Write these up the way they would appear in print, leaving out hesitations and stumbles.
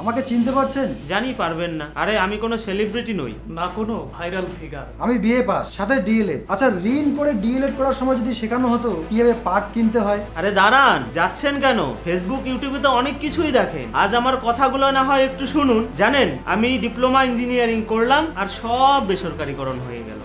আমাকে চিনতে পারছেন? জানি পারবেন না। আরে আমি কোনো সেলিব্রিটি নই, না কোনো ভাইরাল ফিগার। আমি বিএ পাস, সাথে ডিএলএড। আচ্ছা, ঋণ করে ডিএলএড করার সময় যদি শেখানো হতো কিভাবে পাট কিনতে হয়। আরে দাঁড়ান, যাচ্ছেন কেন? ফেসবুক ইউটিউবে তো অনেক কিছুই দেখেন। আজ আমার কথাগুলো না হয় একটু শুনুন। জানেন আমি ডিপ্লোমা ইঞ্জিনিয়ারিং করলাম আর সব বেসরকারিকরণ হয়ে গেল।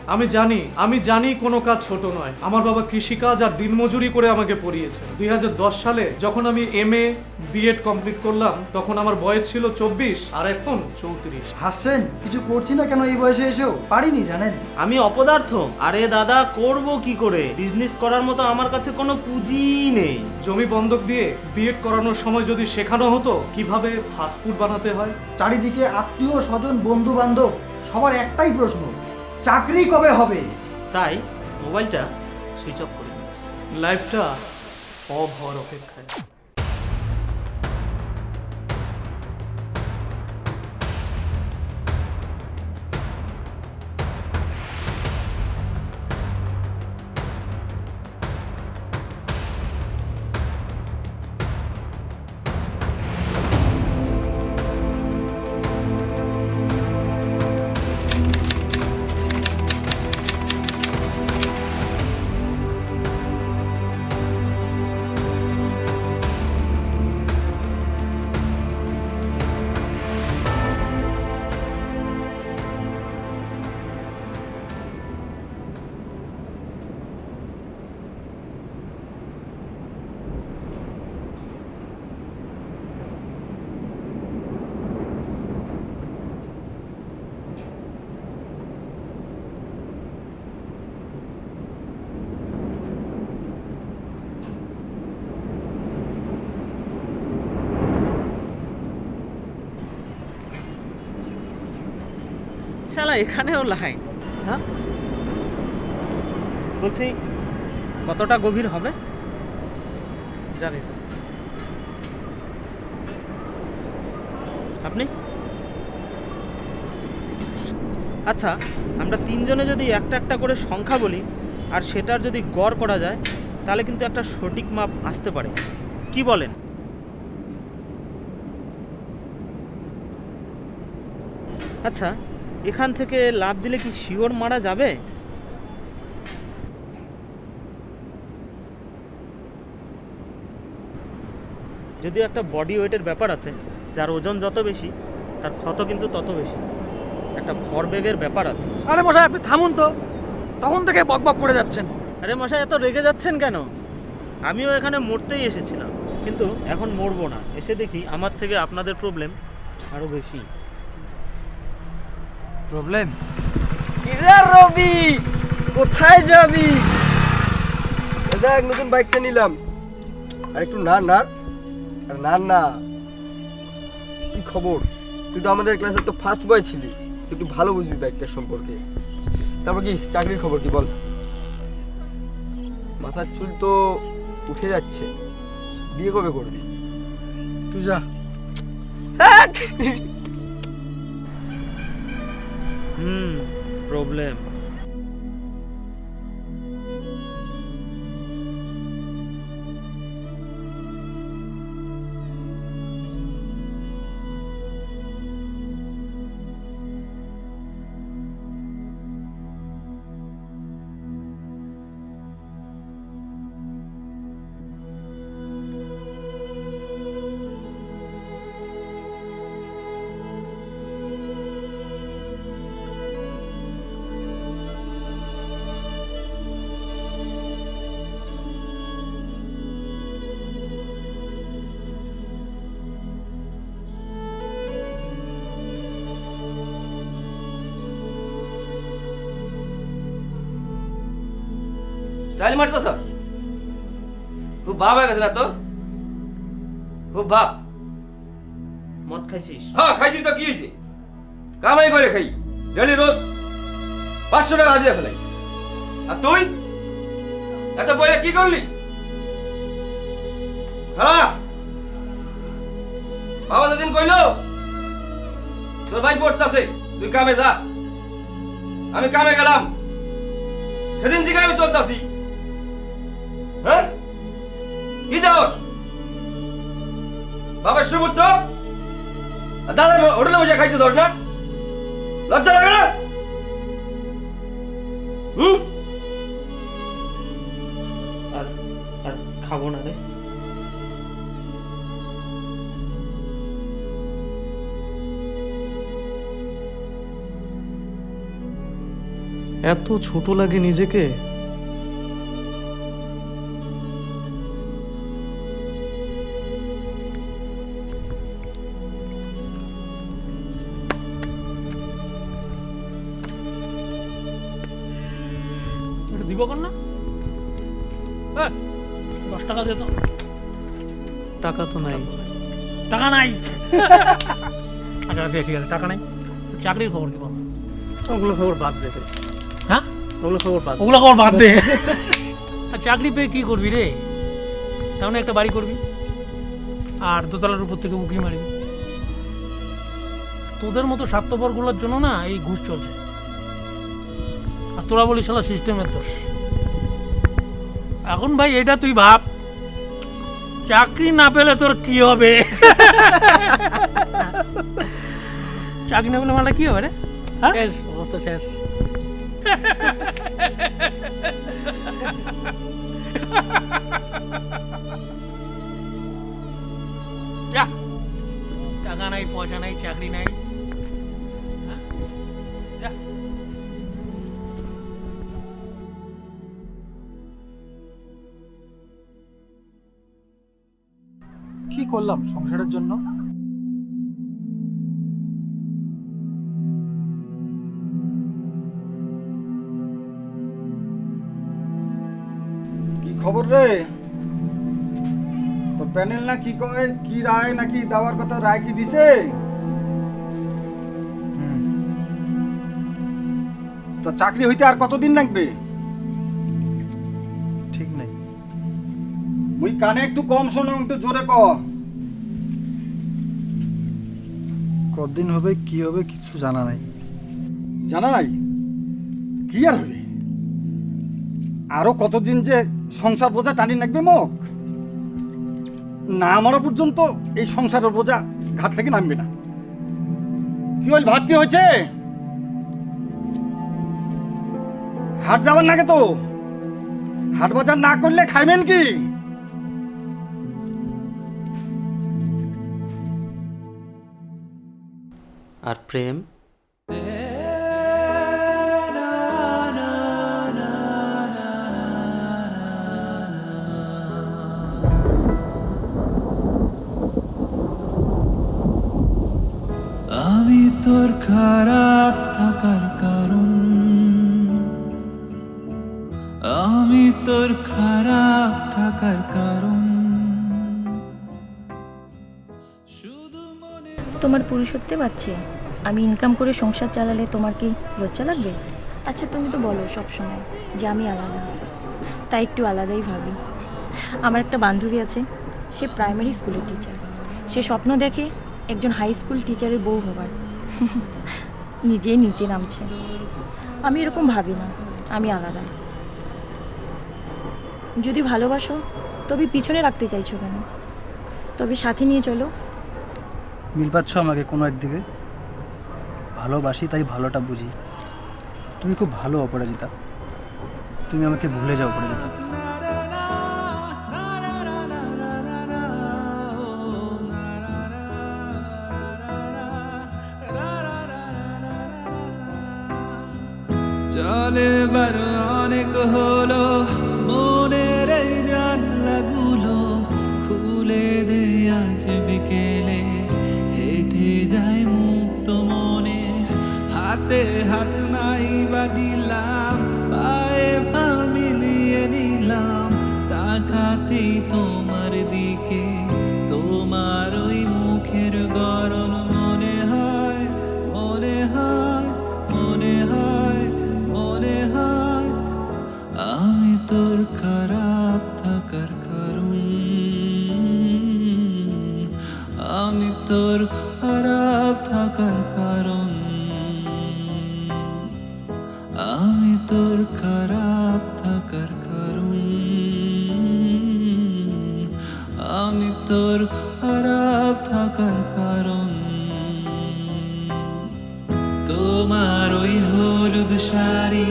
আমি জানি কোনো কাজ ছোট নয়। আমার বাবা কৃষিকাজ আর দিনমজুরি করে আমাকে পড়িয়েছে। 2010 সালে যখন আমি এমএ বিএড কমপ্লিট করলাম তখন আমার বয়স ছিল 24 আর এখন 34। হাসছেন? কিছু করছি না কেন এই বয়সে এসেও? পারিনি জানেন? আমি অপদার্থ? আরে দাদা, করব কি করে? বিজনেস করার মতো আমার কাছে কোনো পুঁজি নেই। জমি বন্ধক দিয়ে বিএড করানোর সময় যদি শেখানো হতো কিভাবে ফাস্টফুড বানাতে হয়। চারিদিকে আত্মীয় স্বজন বন্ধু বান্ধব সবার একটাই প্রশ্ন, চাকরি কবে হবে? তাই মোবাইলটা সুইচ অফ করে দিয়েছি। লাইফটা অফ হওয়ার অপেক্ষায়। শালা এখানেও লাইন। হ্যাঁ, বলছি কতটা গভীর হবে? জানি না। আপনি? আচ্ছা, আমরা তিনজনে যদি একটা একটা করে সংখ্যা বলি আর সেটার যদি গড় করা যায় তাহলে কিন্তু একটা সঠিক মাপ আসতে পারে। কি বলেন? আচ্ছা, এখান থেকে লাফ দিলে কি শিওর মারা যাবে? যদিও একটা বডি ওয়েটের ব্যাপার আছে, যার ওজন যত বেশি তার ক্ষত কিন্তু তত বেশি। একটা ভরবেগের ব্যাপার আছে। আরে মশাই, আপনি থামুন তো, তখন থেকে বকবক করে যাচ্ছেন। আরে মশাই, এত রেগে যাচ্ছেন কেন? আমিও এখানে মরতেই এসেছিলাম, কিন্তু এখন মরবো না। এসে দেখি আমার থেকে আপনাদের প্রবলেম আরো বেশি। প্রবলেম? রবি, কোথায় যাবি? দেখ নতুন বাইকটা নিলাম, আর একটু না না আর না না। কি খবর? তুই তো আমাদের ক্লাসের তো ফার্স্ট বয় ছিলি, তুই একটু ভালো বুঝবি বাইকটার সম্পর্কে। তারপর কি চাকরির খবর কি বল? মাথার চুল তো উঠে যাচ্ছে, বিয়ে কবে করবি? তুই যা। প্রবলেম। স্টাইল মারতেছ? খুব ভাব হয়ে গেছে না তো? খুব ভাব। মদ খাইছিস? হ্যাঁ খাইছি তো, কি হয়েছে? কামাই করে খাই, ডেলি রোজ 500 টাকা হাজিরা ফেলাই। আর তুই এত পয়সা কি করলি? হ্যাঁ, বাবা যেদিন কইলো তোর ভাই পড়তাছে, তুই কামে যা, আমি কামে গেলাম, সেদিন থেকে আমি চলতাছি। হ্যাঁ, কি দেওয়ার বাবার সুবুদ্ধ? আর দাদার হোটেলে বসে খাইতে ধর না, লজ্জা লাগে না? আর আর খাবো না রে। এত ছোট লাগে নিজেকে। এটা দিব কর না, 10 টাকা দে তো। টাকা তো নাই। টাকা নাই? আচ্ছা ঠিক আছে, টাকা নাই। চাকরির খবর কি বল? ওগুলো খবর বাদ দে। হ্যাঁ, ওগুলো খবর বাদ। ওগুলো খবর বাদ দে। আর চাকরি পেয়ে কি করবি রে? তাহলে একটা বাড়ি করবি আর দোতলার উপর থেকে উঁকি মারবি। তোদের মতো স্বার্থপরগুলোর জন্য না এই ঘুষ চলছে। আর তোরা বলিস শালা সিস্টেমের দোষ। এখন ভাই এটা তুই ভাব, চাকরি না পেলে তোর কি হবে? চাকরি না পেলে মানে কি হবে রে? হ্যাঁ, শেষ অবস্থা শেষ। যা, টাকা নাই, পয়সা নাই, চাকরি নাই। হ্যাঁ? যা। কি করলাম সংসারের জন্য? কি খবর রে? তো প্যানেল না কি কয়, কি রায় নাকি দেওয়ার কথা, রায় কি দিছে? তো চাকরি হইতে আর কতদিন লাগবে? ঠিক নাই। মুই কানে একটু কম শোনো, একটু জোরে ক। কতদিন হবে কি হবে কিছু জানা নাই। জানা নাই? কি আর হবে? আরো কতদিন যে সংসার বোঝা টানি লাগবে মুখ? না মরা পর্যন্ত এই সংসারের বোঝা ঘাট থেকে নামবে না। কি হল, ভাত কি হয়েছে? হাট যাবার নাকি? তো হাট বাজার না করলে খাইবেন কি? আর প্রেম? আমি তোর খারাপ থাকার কারণ, আমি তোর খারাপ থাকার কারণ। তোমার পুরুষত্বে পাচ্ছে আমি ইনকাম করে সংসার চালালে তোমার কি লজ্জা লাগবে? আচ্ছা তুমি তো বলো সব সময় যে আমি আলাদা, তাই একটু আলাদাই ভাবি। আমার একটা বান্ধবী আছে, সে প্রাইমারি স্কুলের টিচার। সে স্বপ্ন দেখে একজন হাই স্কুল টিচারের বউ হবার। নিজেই নিচে নামছে। আমি এরকম ভাবি না, আমি আলাদা। যদি ভালোবাসো তবে পিছনে রাখতে চাইছো কেন? তবে সাথে নিয়ে চলো। মিল পাচ্ছ আমাকে কোনো একদিকে? ভালোবাসি তাই ভালোটা বুঝি। তুমি খুব ভালো অপরাজিতা, তুমি আমাকে ভুলে যাও অপরাজিতা। চলে বার অনেক হলো, মনের এই জানলাগুলো খুলে দে আজ বিকেলে। হেঁটে যায় মুক্ত মনে, হাতে হাত নাই বা দিলাম, পায়ে পা মিলিয়ে নিলাম। তাকাতেই তোমার দিকে, তোমার ওই মুখের গরম মনে হয়, মনে হয়, মনে হয়, মনে হয়। আমি তোর খারাপ থাকার কারণ, আমি তোর খারাপ থাকার কারণ, আমি তোর খারাপ থাকার কারণ, আমি তোর খারাপ থাকার কারণ। সারি,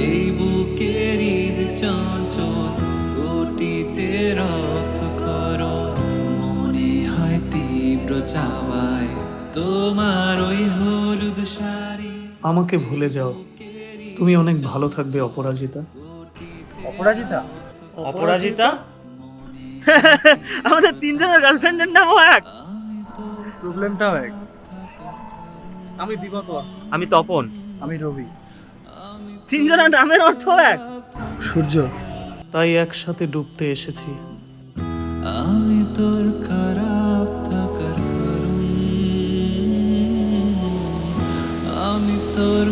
এই বুকের ঈদ চঞ্চল কোটিতে রক্তক্ষরণ। মনে হয় তীব্র চাওয়ায় তোমার ওই হলুদ শাড়ি। আমাকে ভুলে যাও, তুমি অনেক ভালো থাকবে অপরাজিতা। অপরাজিতা? অপরাজিতা? আমাদের তিনজনের গার্লফ্রেন্ডের নামও এক। প্রবলেমটাও এক। আমি দিবাকর। আমি তপন। আমি রবি। তিনজনের নামের অর্থ এক। সূর্য। তাই একসাথে ডুবতে এসেছি। আমি তোর খারাপ থাকার কারণ, আমি তোর